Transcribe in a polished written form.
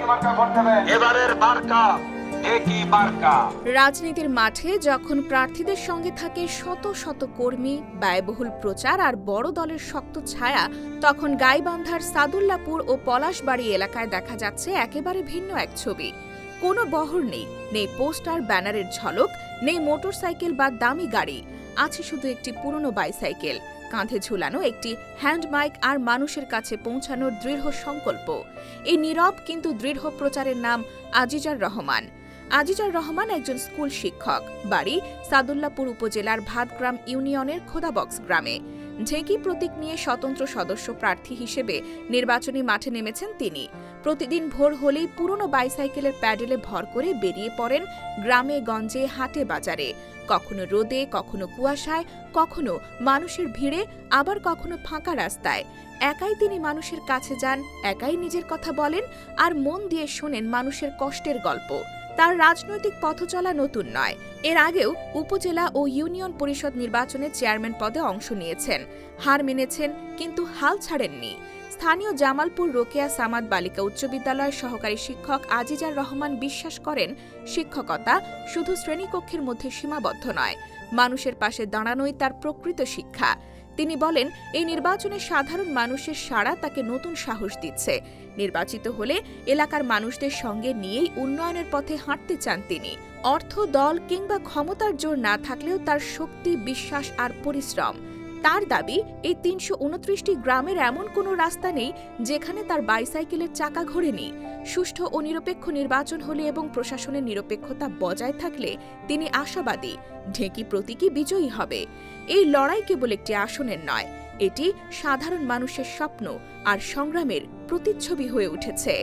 এবারের মার্কা ঢেকি মার্কা। রাজনীতির মাঠে যখন প্রার্থীদের সঙ্গে থাকে শত শত কর্মী, ব্যয়বহুল প্রচার আর বড় দলের শক্ত ছায়া, তখন গাইবান্ধার সাদুল্লাপুর ও পলাশবাড়ি এলাকায় দেখা যাচ্ছে একেবারে ভিন্ন এক ছবি। কোনো বহর নেই, নেই পোস্টার ব্যানারের ঝলক, নেই মোটরসাইকেল বা দামি গাড়ি, আছে শুধু একটি পুরনো বাইসাইকেল, কাঁধে ঝুলানো একটি হ্যান্ড মাইক আর মানুষের কাছে পৌঁছানোর দৃঢ় সংকল্প। এই নীরব কিন্তু দৃঢ় প্রচারের নাম আজিজার রহমান। আজিজার রহমান একজন স্কুল শিক্ষক, বাড়ি সাদুল্লাপুর উপজেলার ভাতগ্রাম ইউনিয়নের খোদাবক্স গ্রামে। ঢেকি প্রতীক নিয়ে স্বতন্ত্র সদস্য প্রার্থী হিসেবে নির্বাচনী মাঠে নেমেছেন তিনি। প্রতিদিন ভোর হলেই পুরনো বাইসাইকেলের প্যাডেলে ভর করে বেরিয়ে পড়েন গ্রামে গঞ্জে, হাটে বাজারে, কখনো রোদে, কখনো কুয়াশায়, কখনো মানুষের ভিড়ে, আবার কখনো ফাঁকা রাস্তায়। একাই তিনি মানুষের কাছে যান, একাই নিজের কথা বলেন আর মন দিয়ে শোনেন মানুষের কষ্টের গল্প। তার রাজনৈতিক পথচলা নতুন নয়। এর আগেও উপজেলা ও ইউনিয়ন পরিষদ নির্বাচনে চেয়ারম্যান পদে অংশ নিয়েছেন, হার মেনেছেন, কিন্তু হাল ছাড়েননি। স্থানীয় জামালপুর রোকেয়া সামাদ বালিকা উচ্চ বিদ্যালয়ের সহকারী শিক্ষক আজিজার রহমান বিশ্বাস করেন, শিক্ষকতা শুধু শ্রেণীকক্ষের মধ্যে সীমাবদ্ধ নয়, মানুষের পাশে দাঁড়ানোই তার প্রকৃত শিক্ষা। তিনি বলেন, এই নির্বাচনে সাধারণ মানুষের সাড়া তাকে নতুন সাহস দিচ্ছে। নির্বাচিত হলে এলাকার মানুষদের সঙ্গে নিয়েই উন্নয়নের পথে হাঁটতে চান তিনি। অর্থ, দল কিংবা ক্ষমতার জোর না থাকলেও তার শক্তি, বিশ্বাস আর পরিশ্রম। তার দাবি, এই ৩২৯টি গ্রামের এমন কোনো রাস্তা নেই যেখানে তার বাইসাইকেলের চাকা ঘোরেনি। সুষ্ঠু ও নিরপেক্ষ নির্বাচন হলে এবং প্রশাসনের নিরপেক্ষতা বজায় থাকলে তিনি আশাবাদী ঢেকি প্রতীকী বিজয়ী হবে। এই লড়াই কেবল একটি আসনের নয়, এটি সাধারণ মানুষের স্বপ্ন আর সংগ্রামের প্রতিচ্ছবি হয়ে উঠেছে।